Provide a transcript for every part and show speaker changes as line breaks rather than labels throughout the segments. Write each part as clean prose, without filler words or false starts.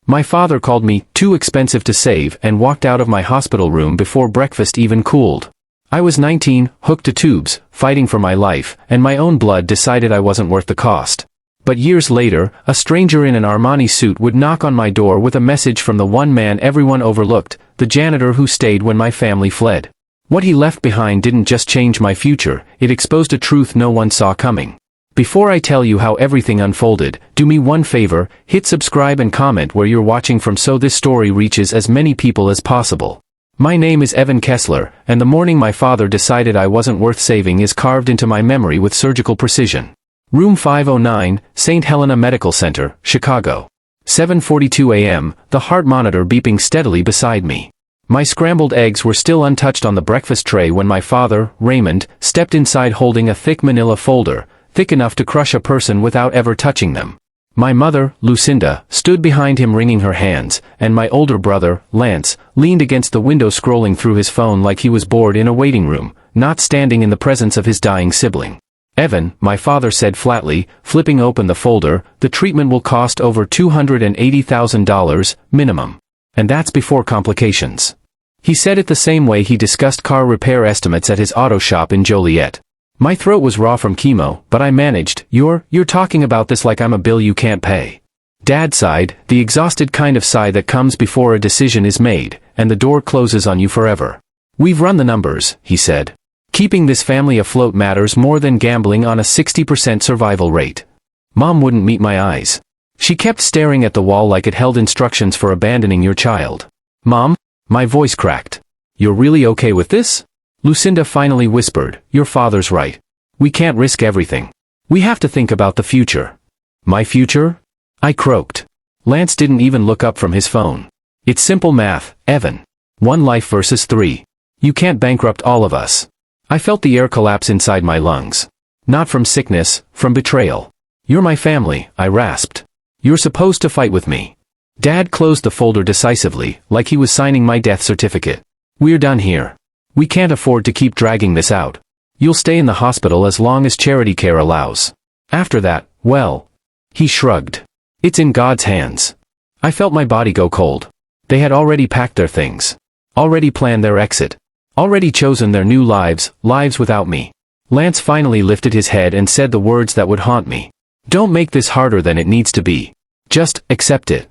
My father called me too expensive to save and walked out of my hospital room before breakfast even cooled. I was 19, hooked to tubes, fighting for my life, and my own blood decided I wasn't worth the cost. But years later, a stranger in an Armani suit would knock on my door with a message from the one man everyone overlooked, the janitor who stayed when my family fled. What he left behind didn't just change my future, it exposed a truth no one saw coming. Before I tell you how everything unfolded, do me one favor, hit subscribe and comment where you're watching from so this story reaches as many people as possible. My name is Evan Kessler, and the morning my father decided I wasn't worth saving is carved into my memory with surgical precision. Room 509, St. Helena Medical Center, Chicago. 7:42 a.m., the heart monitor beeping steadily beside me. My scrambled eggs were still untouched on the breakfast tray when my father, Raymond, stepped inside holding a thick manila folder, thick enough to crush a person without ever touching them. My mother, Lucinda, stood behind him wringing her hands, and my older brother, Lance, leaned against the window scrolling through his phone like he was bored in a waiting room, not standing in the presence of his dying sibling. Evan, my father said flatly, flipping open the folder, the treatment will cost over $280,000, minimum. And that's before complications. He said it the same way he discussed car repair estimates at his auto shop in Joliet. My throat was raw from chemo, but I managed. You're talking about this like I'm a bill you can't pay. Dad sighed, the exhausted kind of sigh that comes before a decision is made, and the door closes on you forever. We've run the numbers, he said. Keeping this family afloat matters more than gambling on a 60% survival rate. Mom wouldn't meet my eyes. She kept staring at the wall like it held instructions for abandoning your child. Mom? My voice cracked. You're really okay with this? Lucinda finally whispered, your father's right. We can't risk everything. We have to think about the future. My future? I croaked. Lance didn't even look up from his phone. It's simple math, Evan. 1 life versus 3. You can't bankrupt all of us. I felt the air collapse inside my lungs. Not from sickness, from betrayal. You're my family, I rasped. You're supposed to fight with me. Dad closed the folder decisively, like he was signing my death certificate. We're done here. We can't afford to keep dragging this out. You'll stay in the hospital as long as charity care allows. After that, well. He shrugged. It's in God's hands. I felt my body go cold. They had already packed their things. Already planned their exit. Already chosen their new lives, lives without me. Lance finally lifted his head and said the words that would haunt me. Don't make this harder than it needs to be. Just accept it.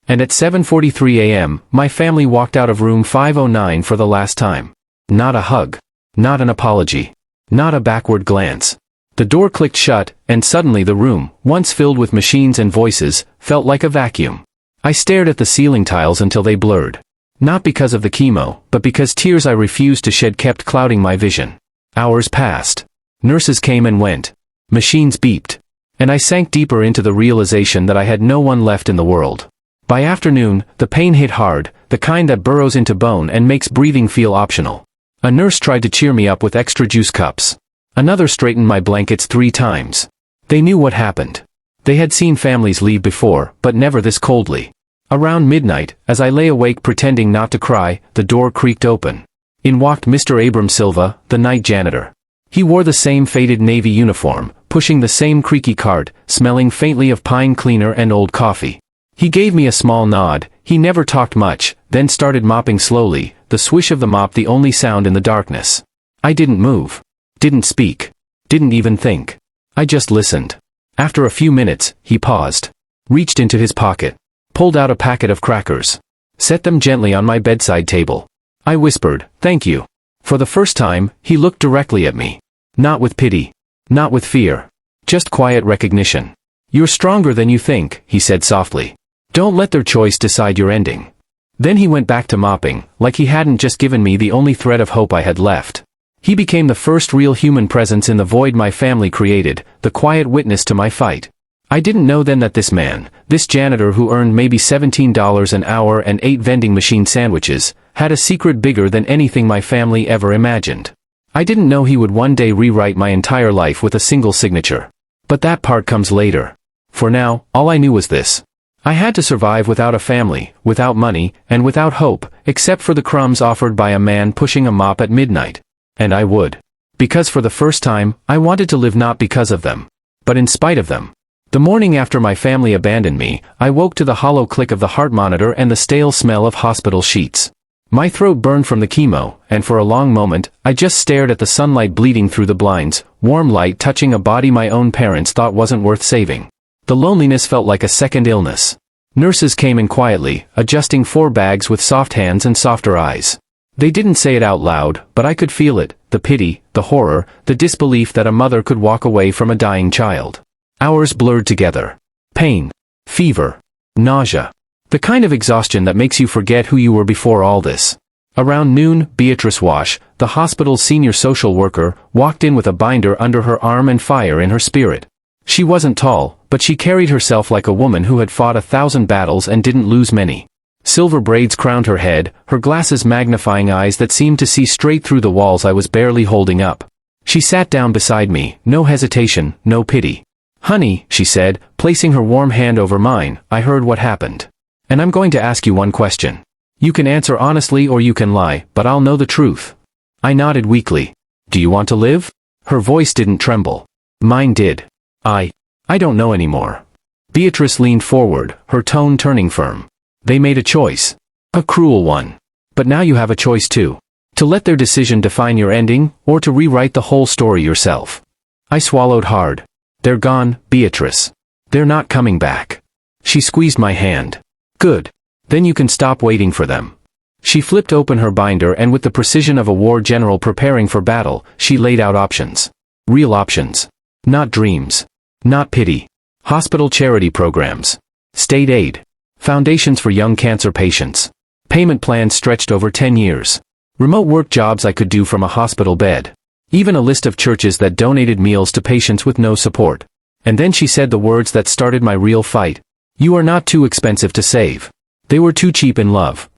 And at 7:43 a.m., my family walked out of room 509 for the last time. Not a hug. Not an apology. Not a backward glance. The door clicked shut, and suddenly the room, once filled with machines and voices, felt like a vacuum. I stared at the ceiling tiles until they blurred. Not because of the chemo, but because tears I refused to shed kept clouding my vision. Hours passed. Nurses came and went. Machines beeped. And I sank deeper into the realization that I had no one left in the world. By afternoon, the pain hit hard, the kind that burrows into bone and makes breathing feel optional. A nurse tried to cheer me up with extra juice cups. Another straightened my blankets 3 times. They knew what happened. They had seen families leave before, but never this coldly. Around midnight, as I lay awake pretending not to cry, the door creaked open. In walked Mr. Abram Silva, the night janitor. He wore the same faded navy uniform, pushing the same creaky cart, smelling faintly of pine cleaner and old coffee. He gave me a small nod. He never talked much, then started mopping slowly, the swish of the mop the only sound in the darkness. I didn't move. Didn't speak. Didn't even think. I just listened. After a few minutes, he paused. Reached into his pocket. Pulled out a packet of crackers. Set them gently on my bedside table. I whispered, thank you. For the first time, he looked directly at me. Not with pity. Not with fear. Just quiet recognition. You're stronger than you think, he said softly. Don't let their choice decide your ending. Then he went back to mopping, like he hadn't just given me the only thread of hope I had left. He became the first real human presence in the void my family created, the quiet witness to my fight. I didn't know then that this man, this janitor who earned maybe $17 an hour and 8 vending machine sandwiches, had a secret bigger than anything my family ever imagined. I didn't know he would one day rewrite my entire life with a single signature. But that part comes later. For now, all I knew was this. I had to survive without a family, without money, and without hope, except for the crumbs offered by a man pushing a mop at midnight. And I would. Because for the first time, I wanted to live not because of them, but in spite of them. The morning after my family abandoned me, I woke to the hollow click of the heart monitor and the stale smell of hospital sheets. My throat burned from the chemo, and for a long moment, I just stared at the sunlight bleeding through the blinds, warm light touching a body my own parents thought wasn't worth saving. The loneliness felt like a second illness. Nurses came in quietly, adjusting 4 bags with soft hands and softer eyes. They didn't say it out loud, but I could feel it, the pity, the horror, the disbelief that a mother could walk away from a dying child. Hours blurred together. Pain. Fever. Nausea. The kind of exhaustion that makes you forget who you were before all this. Around noon, Beatrice Wash, the hospital's senior social worker, walked in with a binder under her arm and fire in her spirit. She wasn't tall, but she carried herself like a woman who had fought 1,000 battles and didn't lose many. Silver braids crowned her head, her glasses magnifying eyes that seemed to see straight through the walls I was barely holding up. She sat down beside me, no hesitation, no pity. "Honey," she said, placing her warm hand over mine, "I heard what happened. And I'm going to ask you one question. You can answer honestly or you can lie, but I'll know the truth." I nodded weakly. "Do you want to live?" Her voice didn't tremble. Mine did. I don't know anymore." Beatrice leaned forward, her tone turning firm. "They made a choice. A cruel one. But now you have a choice too. To let their decision define your ending, or to rewrite the whole story yourself." I swallowed hard. "They're gone, Beatrice. They're not coming back." She squeezed my hand. "Good. Then you can stop waiting for them." She flipped open her binder and with the precision of a war general preparing for battle, she laid out options. Real options. Not dreams. Not pity. Hospital charity programs. State aid. Foundations for young cancer patients. Payment plans stretched over 10 years. Remote work jobs I could do from a hospital bed. Even a list of churches that donated meals to patients with no support. And then she said the words that started my real fight. "You are not too expensive to save." They were too cheap in love.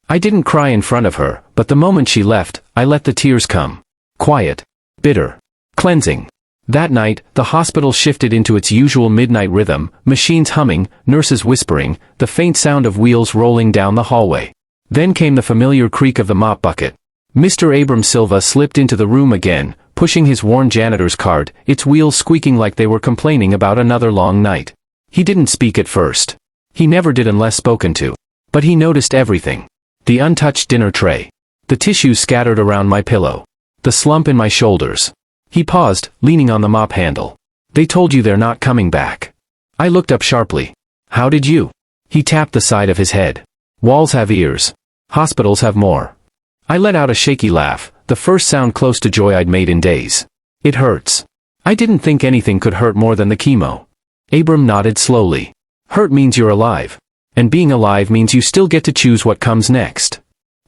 I didn't cry in front of her, but the moment she left, I let the tears come. Quiet. Bitter. Cleansing. That night, the hospital shifted into its usual midnight rhythm, machines humming, nurses whispering, the faint sound of wheels rolling down the hallway. Then came the familiar creak of the mop bucket. Mr. Abram Silva slipped into the room again, pushing his worn janitor's cart, its wheels squeaking like they were complaining about another long night. He didn't speak at first. He never did unless spoken to. But he noticed everything. The untouched dinner tray. The tissues scattered around my pillow. The slump in my shoulders. He paused, leaning on the mop handle. "They told you they're not coming back." I looked up sharply. "How did you?" He tapped the side of his head. "Walls have ears. Hospitals have more." I let out a shaky laugh, the first sound close to joy I'd made in days. "It hurts." I didn't think anything could hurt more than the chemo. Abram nodded slowly. "Hurt means you're alive. And being alive means you still get to choose what comes next."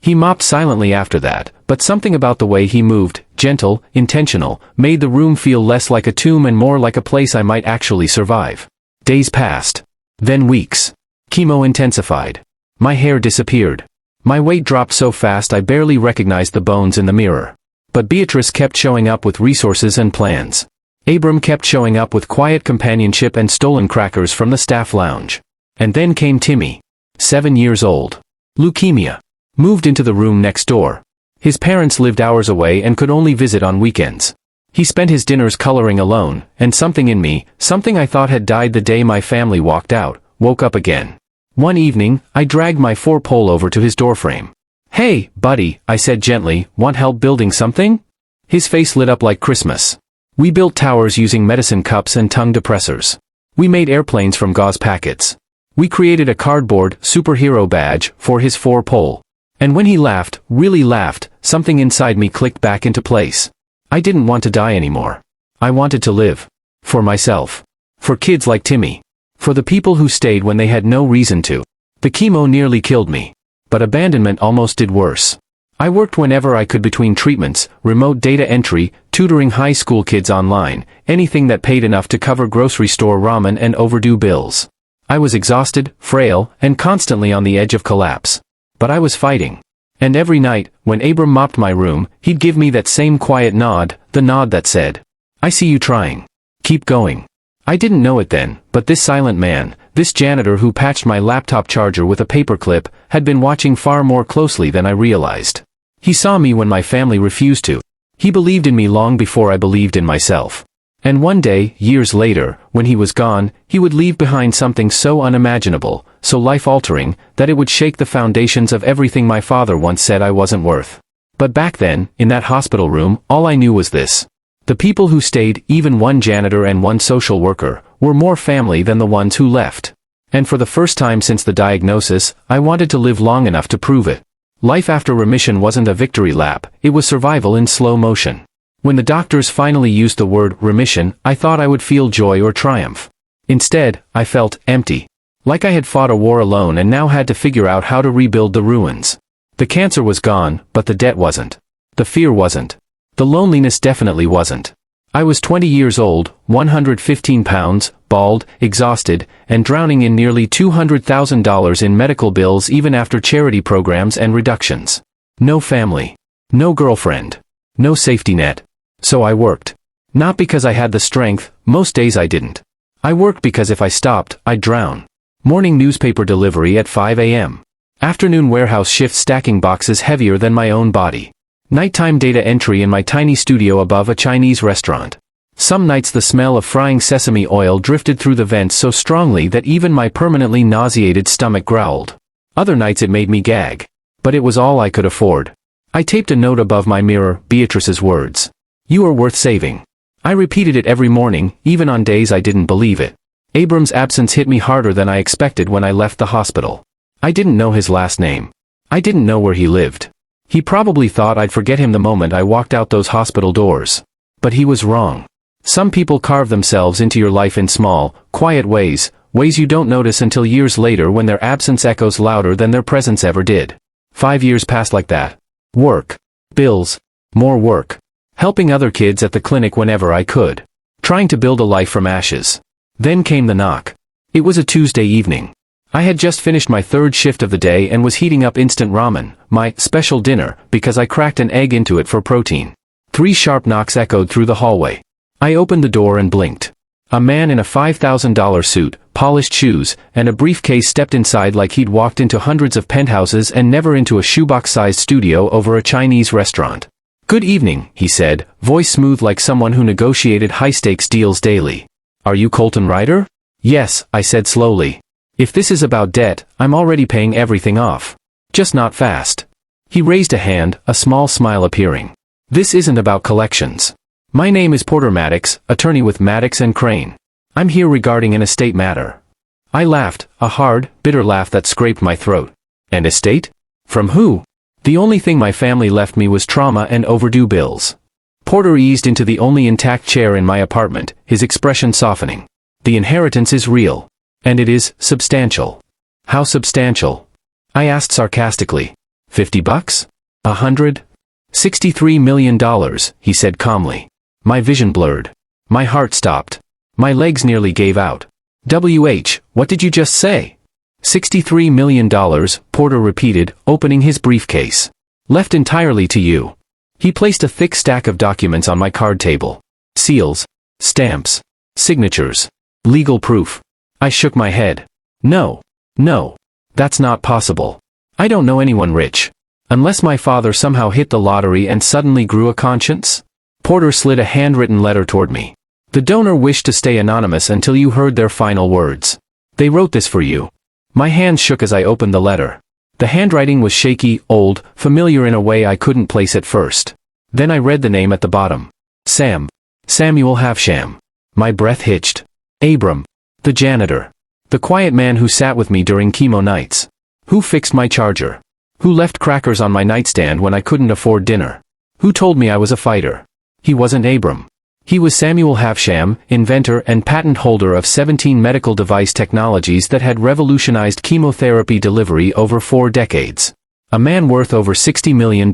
He mopped silently after that, but something about the way he moved, gentle, intentional, made the room feel less like a tomb and more like a place I might actually survive. Days passed. Then weeks. Chemo intensified. My hair disappeared. My weight dropped so fast I barely recognized the bones in the mirror. But Beatrice kept showing up with resources and plans. Abram kept showing up with quiet companionship and stolen crackers from the staff lounge. And then came Timmy. 7 years old. Leukemia. Moved into the room next door. His parents lived hours away and could only visit on weekends. He spent his dinners coloring alone, and something in me, something I thought had died the day my family walked out, woke up again. One evening, I dragged my 4-pole over to his doorframe. "Hey, buddy," I said gently, "want help building something?" His face lit up like Christmas. We built towers using medicine cups and tongue depressors. We made airplanes from gauze packets. We created a cardboard superhero badge for his 4-pole. And when he laughed, really laughed, something inside me clicked back into place. I didn't want to die anymore. I wanted to live. For myself. For kids like Timmy. For the people who stayed when they had no reason to. The chemo nearly killed me. But abandonment almost did worse. I worked whenever I could between treatments, remote data entry, tutoring high school kids online, anything that paid enough to cover grocery store ramen and overdue bills. I was exhausted, frail, and constantly on the edge of collapse. But I was fighting. And every night, when Abram mopped my room, he'd give me that same quiet nod, the nod that said, "I see you trying. Keep going." I didn't know it then, but this silent man, this janitor who patched my laptop charger with a paperclip, had been watching far more closely than I realized. He saw me when my family refused to. He believed in me long before I believed in myself. And one day, years later, when he was gone, he would leave behind something so unimaginable, so life-altering, that it would shake the foundations of everything my father once said I wasn't worth. But back then, in that hospital room, all I knew was this. The people who stayed, even one janitor and one social worker, were more family than the ones who left. And for the first time since the diagnosis, I wanted to live long enough to prove it. Life after remission wasn't a victory lap, it was survival in slow motion. When the doctors finally used the word remission, I thought I would feel joy or triumph. Instead, I felt empty. Like I had fought a war alone and now had to figure out how to rebuild the ruins. The cancer was gone, but the debt wasn't. The fear wasn't. The loneliness definitely wasn't. I was 20 years old, 115 pounds, bald, exhausted, and drowning in nearly $200,000 in medical bills even after charity programs and reductions. No family. No girlfriend. No safety net. So I worked. Not because I had the strength, most days I didn't. I worked because if I stopped, I'd drown. Morning newspaper delivery at 5 a.m. Afternoon warehouse shift stacking boxes heavier than my own body. Nighttime data entry in my tiny studio above a Chinese restaurant. Some nights the smell of frying sesame oil drifted through the vents so strongly that even my permanently nauseated stomach growled. Other nights it made me gag. But it was all I could afford. I taped a note above my mirror, Beatrice's words. "You are worth saving." I repeated it every morning, even on days I didn't believe it. Abram's absence hit me harder than I expected when I left the hospital. I didn't know his last name. I didn't know where he lived. He probably thought I'd forget him the moment I walked out those hospital doors. But he was wrong. Some people carve themselves into your life in small, quiet ways, ways you don't notice until years later when their absence echoes louder than their presence ever did. 5 years passed like that. Work. Bills. More work. Helping other kids at the clinic whenever I could. Trying to build a life from ashes. Then came the knock. It was a Tuesday evening. I had just finished my third shift of the day and was heating up instant ramen, my special dinner, because I cracked an egg into it for protein. 3 sharp knocks echoed through the hallway. I opened the door and blinked. A man in a $5,000 suit, polished shoes, and a briefcase stepped inside like he'd walked into hundreds of penthouses and never into a shoebox-sized studio over a Chinese restaurant. "Good evening," he said, voice smooth like someone who negotiated high-stakes deals daily. "Are you Colton Ryder?" "Yes," I said slowly. "If this is about debt, I'm already paying everything off. Just not fast." He raised a hand, a small smile appearing. "This isn't about collections. My name is Porter Maddox, attorney with Maddox & Crane. I'm here regarding an estate matter." I laughed, a hard, bitter laugh that scraped my throat. "An estate? From who?" "The only thing my family left me was trauma and overdue bills." Porter eased into the only intact chair in my apartment, his expression softening. "The inheritance is real. And it is substantial." "How substantial?" I asked sarcastically. $50? $100? $63 million, he said calmly. My vision blurred. My heart stopped. My legs nearly gave out. What did you just say?" $63 million, Porter repeated, opening his briefcase. "Left entirely to you." He placed a thick stack of documents on my card table. Seals. Stamps. Signatures. Legal proof. I shook my head. No. That's not possible. I don't know anyone rich. Unless my father somehow hit the lottery and suddenly grew a conscience? Porter slid a handwritten letter toward me. "The donor wished to stay anonymous until you heard their final words. They wrote this for you." My hands shook as I opened the letter. The handwriting was shaky, old, familiar in a way I couldn't place at first. Then I read the name at the bottom. Samuel Havsham. My breath hitched. Abram. The janitor. The quiet man who sat with me during chemo nights. Who fixed my charger? Who left crackers on my nightstand when I couldn't afford dinner? Who told me I was a fighter? He wasn't Abram. He was Samuel Havsham, inventor and patent holder of 17 medical device technologies that had revolutionized chemotherapy delivery over 4 decades. A man worth over $60 million.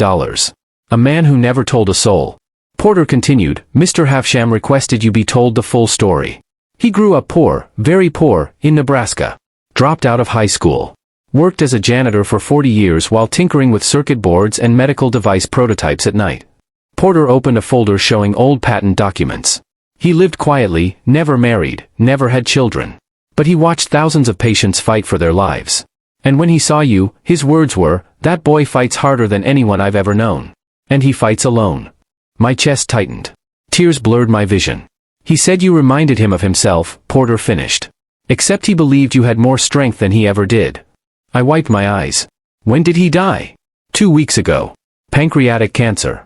A man who never told a soul. Porter continued, "Mr. Havsham requested you be told the full story. He grew up poor, very poor, in Nebraska. Dropped out of high school. Worked as a janitor for 40 years while tinkering with circuit boards and medical device prototypes at night." Porter opened a folder showing old patent documents. He lived quietly, never married, never had children. But he watched thousands of patients fight for their lives. And when he saw you, his words were, "That boy fights harder than anyone I've ever known. And he fights alone." My chest tightened. Tears blurred my vision. He said you reminded him of himself, Porter finished. Except he believed you had more strength than he ever did. I wiped my eyes. When did he die? 2 weeks ago. Pancreatic cancer.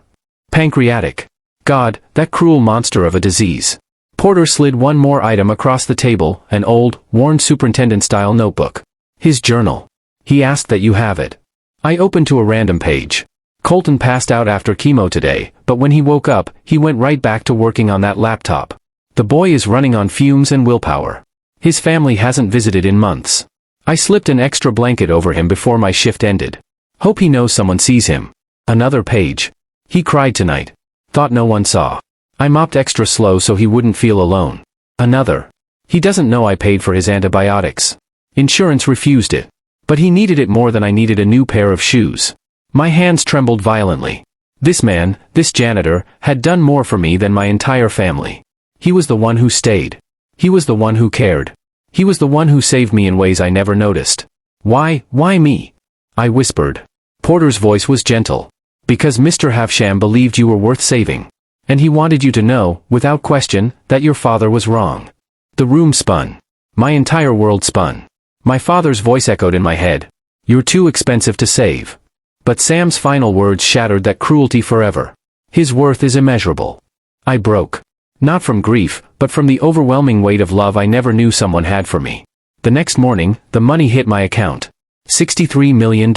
Pancreatic. God, that cruel monster of a disease. Porter slid one more item across the table, an old, worn superintendent-style notebook. His journal. He asked that you have it. I opened to a random page. Colton passed out after chemo today, but when he woke up, he went right back to working on that laptop. The boy is running on fumes and willpower. His family hasn't visited in months. I slipped an extra blanket over him before my shift ended. Hope he knows someone sees him. Another page. He cried tonight. Thought no one saw. I mopped extra slow so he wouldn't feel alone. Another. He doesn't know I paid for his antibiotics. Insurance refused it. But he needed it more than I needed a new pair of shoes. My hands trembled violently. This man, this janitor, had done more for me than my entire family. He was the one who stayed. He was the one who cared. He was the one who saved me in ways I never noticed. Why me? I whispered. Porter's voice was gentle. Because Mr. Havsham believed you were worth saving. And he wanted you to know, without question, that your father was wrong. The room spun. My entire world spun. My father's voice echoed in my head. You're too expensive to save. But Sam's final words shattered that cruelty forever. His worth is immeasurable. I broke. Not from grief, but from the overwhelming weight of love I never knew someone had for me. The next morning, the money hit my account. $63 million.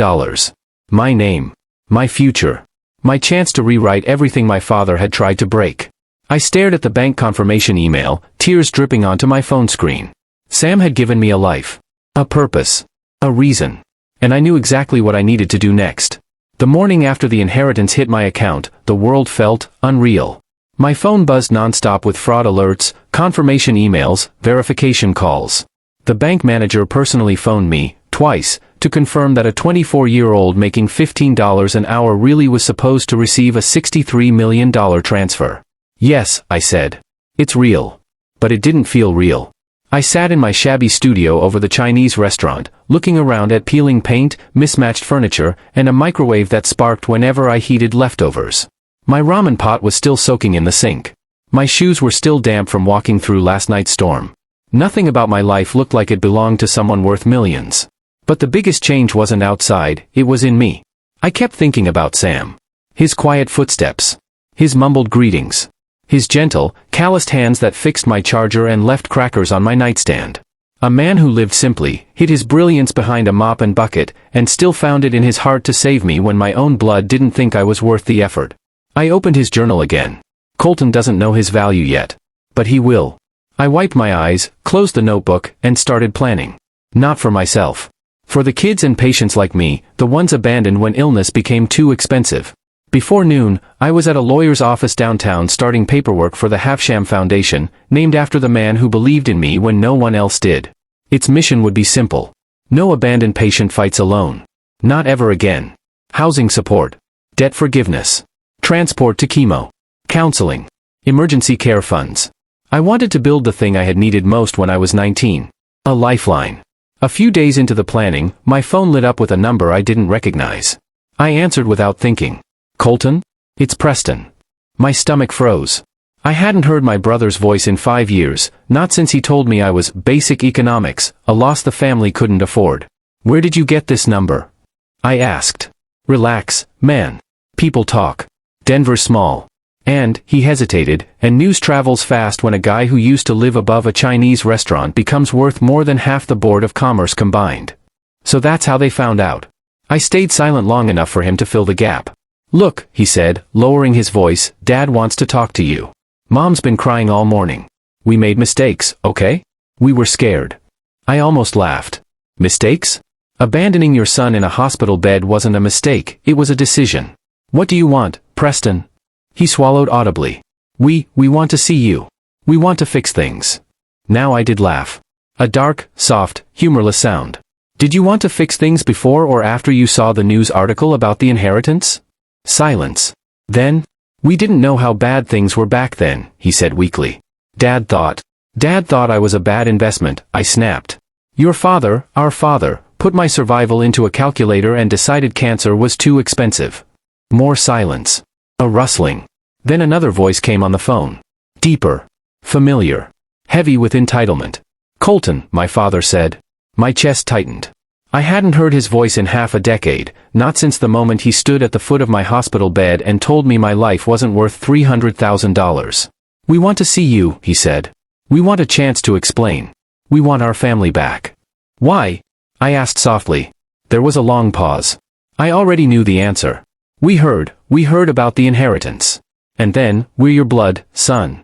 My name. My future. My chance to rewrite everything my father had tried to break. I stared at the bank confirmation email, tears dripping onto my phone screen. Sam had given me a life. A purpose. A reason. And I knew exactly what I needed to do next. The morning after the inheritance hit my account, the world felt unreal. My phone buzzed nonstop with fraud alerts, confirmation emails, verification calls. The bank manager personally phoned me, twice, to confirm that a 24-year-old making $15 an hour really was supposed to receive a $63 million transfer. Yes, I said. It's real. But it didn't feel real. I sat in my shabby studio over the Chinese restaurant, looking around at peeling paint, mismatched furniture, and a microwave that sparked whenever I heated leftovers. My ramen pot was still soaking in the sink. My shoes were still damp from walking through last night's storm. Nothing about my life looked like it belonged to someone worth millions. But the biggest change wasn't outside, it was in me. I kept thinking about Sam. His quiet footsteps. His mumbled greetings. His gentle, calloused hands that fixed my charger and left crackers on my nightstand. A man who lived simply, hid his brilliance behind a mop and bucket, and still found it in his heart to save me when my own blood didn't think I was worth the effort. I opened his journal again. Colton doesn't know his value yet. But he will. I wiped my eyes, closed the notebook, and started planning. Not for myself. For the kids and patients like me, the ones abandoned when illness became too expensive. Before noon, I was at a lawyer's office downtown starting paperwork for the Havsham Foundation, named after the man who believed in me when no one else did. Its mission would be simple. No abandoned patient fights alone. Not ever again. Housing support. Debt forgiveness. Transport to chemo. Counseling. Emergency care funds. I wanted to build the thing I had needed most when I was 19. A lifeline. A few days into the planning, my phone lit up with a number I didn't recognize. I answered without thinking. Colton? It's Preston. My stomach froze. I hadn't heard my brother's voice in 5 years, not since he told me I was basic economics, a loss the family couldn't afford. Where did you get this number? I asked. Relax, man. People talk. Denver's small. And, he hesitated, and news travels fast when a guy who used to live above a Chinese restaurant becomes worth more than half the Board of Commerce combined. So that's how they found out. I stayed silent long enough for him to fill the gap. Look, he said, lowering his voice, Dad wants to talk to you. Mom's been crying all morning. We made mistakes, okay? We were scared. I almost laughed. Mistakes? Abandoning your son in a hospital bed wasn't a mistake, it was a decision. What do you want, Preston? He swallowed audibly. We want to see you. We want to fix things. Now I did laugh. A dark, soft, humorless sound. Did you want to fix things before or after you saw the news article about the inheritance? Silence. Then? We didn't know how bad things were back then, he said weakly. Dad thought I was a bad investment, I snapped. Your father, our father, put my survival into a calculator and decided cancer was too expensive. More silence. A rustling. Then another voice came on the phone. Deeper. Familiar. Heavy with entitlement. Colton, my father said. My chest tightened. I hadn't heard his voice in half a decade, not since the moment he stood at the foot of my hospital bed and told me my life wasn't worth $300,000. We want to see you, he said. We want a chance to explain. We want our family back. Why? I asked softly. There was a long pause. I already knew the answer. We heard about the inheritance. And then, we're your blood, son.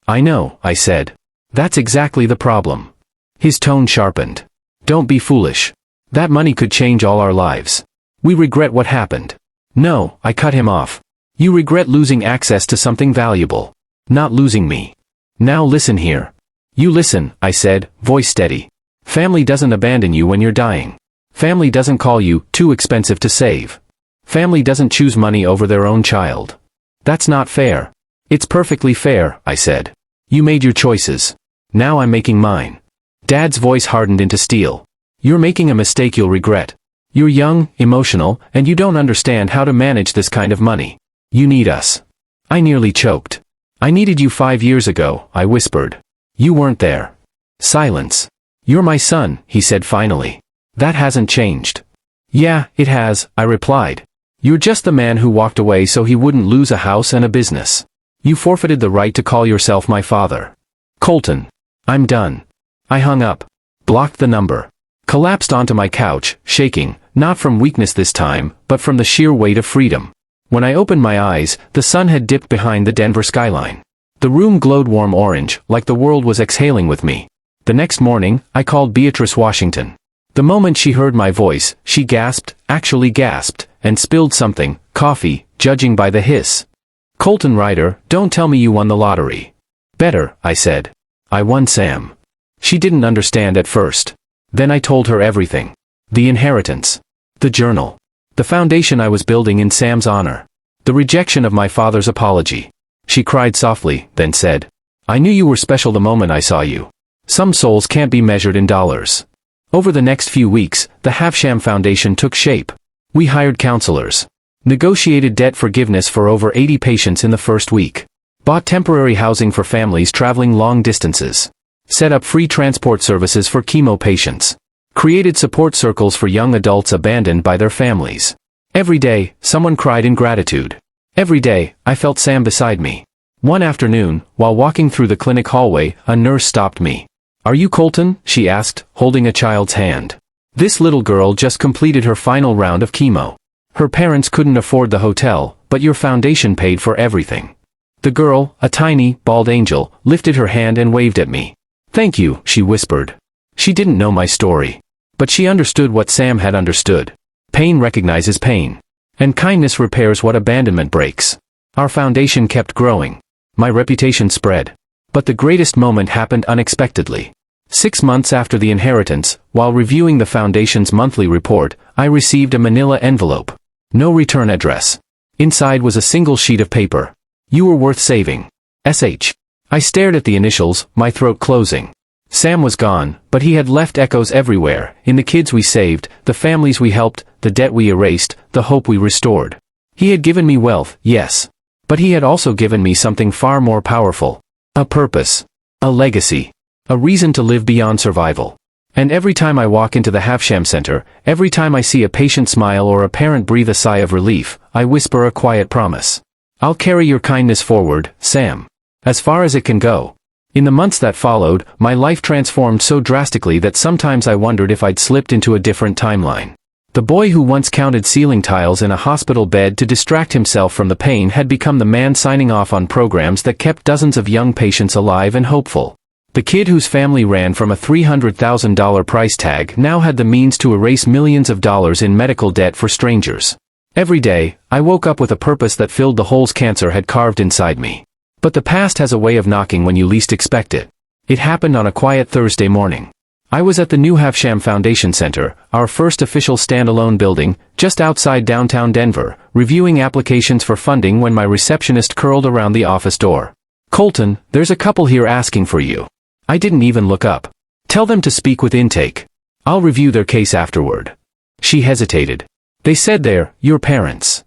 I know, I said. That's exactly the problem. His tone sharpened. Don't be foolish. That money could change all our lives. We regret what happened. No, I cut him off. You regret losing access to something valuable. Not losing me. Now listen here. You listen, I said, voice steady. Family doesn't abandon you when you're dying. Family doesn't call you too expensive to save. Family doesn't choose money over their own child. That's not fair. It's perfectly fair, I said. You made your choices. Now I'm making mine. Dad's voice hardened into steel. You're making a mistake you'll regret. You're young, emotional, and you don't understand how to manage this kind of money. You need us. I nearly choked. I needed you 5 years ago, I whispered. You weren't there. Silence. You're my son, he said finally. That hasn't changed. Yeah, it has, I replied. You're just the man who walked away so he wouldn't lose a house and a business. You forfeited the right to call yourself my father. Colton. I'm done. I hung up. Blocked the number. Collapsed onto my couch, shaking, not from weakness this time, but from the sheer weight of freedom. When I opened my eyes, the sun had dipped behind the Denver skyline. The room glowed warm orange, like the world was exhaling with me. The next morning, I called Beatrice Washington. The moment she heard my voice, she gasped, actually gasped, and spilled something, coffee, judging by the hiss. Colton Ryder, don't tell me you won the lottery. Better, I said. I won Sam. She didn't understand at first. Then I told her everything. The inheritance. The journal. The foundation I was building in Sam's honor. The rejection of my father's apology. She cried softly, then said, I knew you were special the moment I saw you. Some souls can't be measured in dollars. Over the next few weeks, the Havsham Foundation took shape. We hired counselors. Negotiated debt forgiveness for over 80 patients in the first week. Bought temporary housing for families traveling long distances. Set up free transport services for chemo patients. Created support circles for young adults abandoned by their families. Every day, someone cried in gratitude. Every day, I felt Sam beside me. One afternoon, while walking through the clinic hallway, a nurse stopped me. Are you Colton? She asked, holding a child's hand. This little girl just completed her final round of chemo. Her parents couldn't afford the hotel, but your foundation paid for everything. The girl, a tiny, bald angel, lifted her hand and waved at me. Thank you, she whispered. She didn't know my story. But she understood what Sam had understood. Pain recognizes pain. And kindness repairs what abandonment breaks. Our foundation kept growing. My reputation spread. But the greatest moment happened unexpectedly. 6 months after the inheritance, while reviewing the foundation's monthly report, I received a manila envelope. No return address. Inside was a single sheet of paper. You were worth saving. S.H. I stared at the initials, my throat closing. Sam was gone, but he had left echoes everywhere, in the kids we saved, the families we helped, the debt we erased, the hope we restored. He had given me wealth, yes. But he had also given me something far more powerful. A purpose. A legacy. A reason to live beyond survival. And every time I walk into the Havsham Center, every time I see a patient smile or a parent breathe a sigh of relief, I whisper a quiet promise. I'll carry your kindness forward, Sam. As far as it can go. In the months that followed, my life transformed so drastically that sometimes I wondered if I'd slipped into a different timeline. The boy who once counted ceiling tiles in a hospital bed to distract himself from the pain had become the man signing off on programs that kept dozens of young patients alive and hopeful. The kid whose family ran from a $300,000 price tag now had the means to erase millions of dollars in medical debt for strangers. Every day, I woke up with a purpose that filled the holes cancer had carved inside me. But the past has a way of knocking when you least expect it. It happened on a quiet Thursday morning. I was at the new Havsham Foundation Center, our first official standalone building, just outside downtown Denver, reviewing applications for funding when my receptionist curled around the office door. Colton, there's a couple here asking for you. I didn't even look up. Tell them to speak with intake. I'll review their case afterward. She hesitated. They said they're your parents.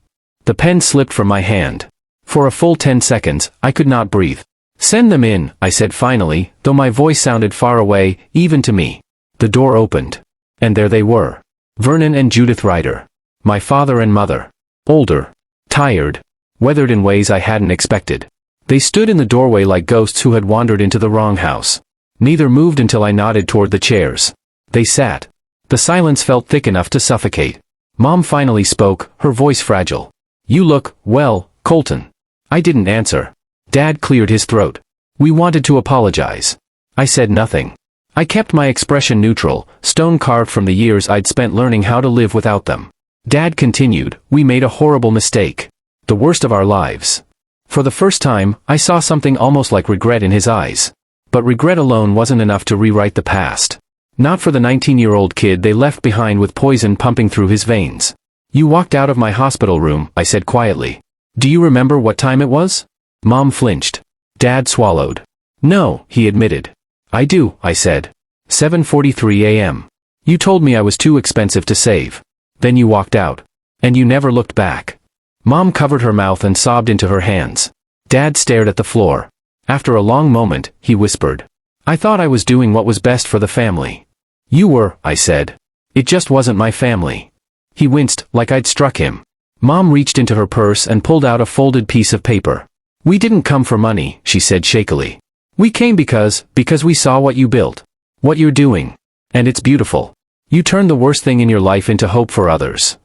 The pen slipped from my hand. For a full 10 seconds, I could not breathe. Send them in, I said finally, though my voice sounded far away, even to me. The door opened. And there they were. Vernon and Judith Ryder. My father and mother. Older. Tired. Weathered in ways I hadn't expected. They stood in the doorway like ghosts who had wandered into the wrong house. Neither moved until I nodded toward the chairs. They sat. The silence felt thick enough to suffocate. Mom finally spoke, her voice fragile. You look, well, Colton. I didn't answer. Dad cleared his throat. We wanted to apologize. I said nothing. I kept my expression neutral, stone-carved from the years I'd spent learning how to live without them. Dad continued, we made a horrible mistake. The worst of our lives. For the first time, I saw something almost like regret in his eyes. But regret alone wasn't enough to rewrite the past. Not for the 19-year-old kid they left behind with poison pumping through his veins. You walked out of my hospital room, I said quietly. Do you remember what time it was? Mom flinched. Dad swallowed. No, he admitted. I do, I said. 7:43 a.m. You told me I was too expensive to save. Then you walked out. And you never looked back. Mom covered her mouth and sobbed into her hands. Dad stared at the floor. After a long moment, he whispered. I thought I was doing what was best for the family. You were, I said. It just wasn't my family. He winced, like I'd struck him. Mom reached into her purse and pulled out a folded piece of paper. We didn't come for money, she said shakily. We came because we saw what you built. What you're doing. And it's beautiful. You turned the worst thing in your life into hope for others.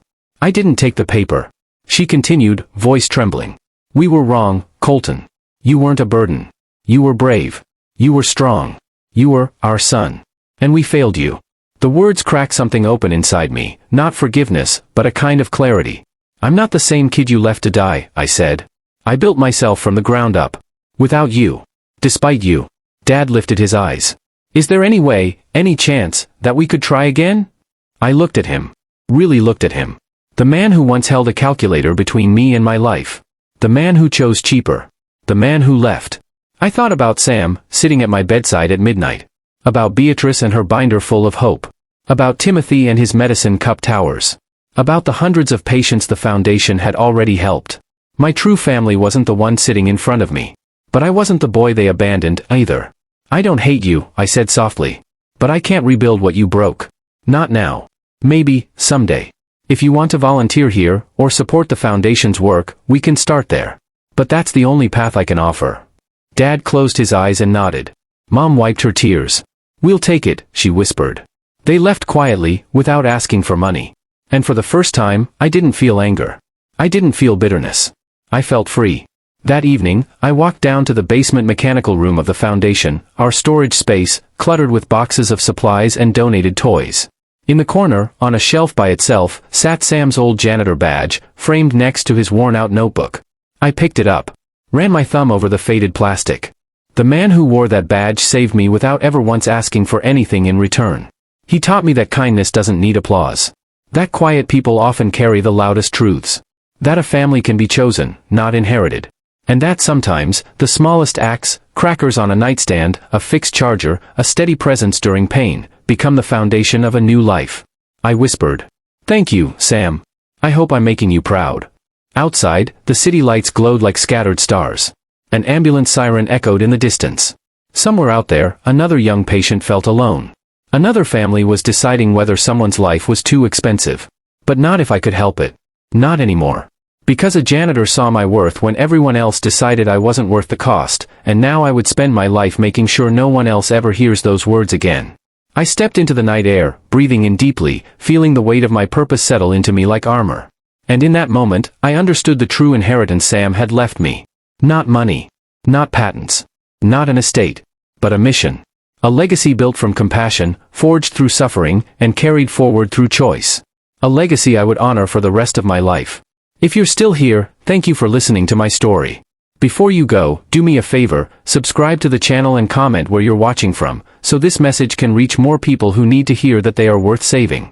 I didn't take the paper. She continued, voice trembling. We were wrong, Colton. You weren't a burden. You were brave. You were strong. You were our son. And we failed you. The words cracked something open inside me, not forgiveness, but a kind of clarity. I'm not the same kid you left to die, I said. I built myself from the ground up. Without you. Despite you. Dad lifted his eyes. Is there any way, any chance, that we could try again? I looked at him. Really looked at him. The man who once held a calculator between me and my life. The man who chose cheaper. The man who left. I thought about Sam, sitting at my bedside at midnight. About Beatrice and her binder full of hope. About Timothy and his medicine cup towers. About the hundreds of patients the foundation had already helped. My true family wasn't the one sitting in front of me. But I wasn't the boy they abandoned, either. I don't hate you, I said softly. But I can't rebuild what you broke. Not now. Maybe, someday. If you want to volunteer here, or support the foundation's work, we can start there. But that's the only path I can offer. Dad closed his eyes and nodded. Mom wiped her tears. We'll take it, she whispered. They left quietly, without asking for money. And for the first time, I didn't feel anger. I didn't feel bitterness. I felt free. That evening, I walked down to the basement mechanical room of the foundation, our storage space, cluttered with boxes of supplies and donated toys. In the corner, on a shelf by itself, sat Sam's old janitor badge, framed next to his worn-out notebook. I picked it up. Ran my thumb over the faded plastic. The man who wore that badge saved me without ever once asking for anything in return. He taught me that kindness doesn't need applause. That quiet people often carry the loudest truths. That a family can be chosen, not inherited. And that sometimes, the smallest acts, crackers on a nightstand, a fixed charger, a steady presence during pain, become the foundation of a new life. I whispered. Thank you, Sam. I hope I'm making you proud. Outside, the city lights glowed like scattered stars. An ambulance siren echoed in the distance. Somewhere out there, another young patient felt alone. Another family was deciding whether someone's life was too expensive. But not if I could help it. Not anymore. Because a janitor saw my worth when everyone else decided I wasn't worth the cost, and now I would spend my life making sure no one else ever hears those words again. I stepped into the night air, breathing in deeply, feeling the weight of my purpose settle into me like armor. And in that moment, I understood the true inheritance Sam had left me. Not money. Not patents. Not an estate. But a mission. A legacy built from compassion, forged through suffering, and carried forward through choice. A legacy I would honor for the rest of my life. If you're still here, thank you for listening to my story. Before you go, do me a favor, subscribe to the channel and comment where you're watching from, so this message can reach more people who need to hear that they are worth saving.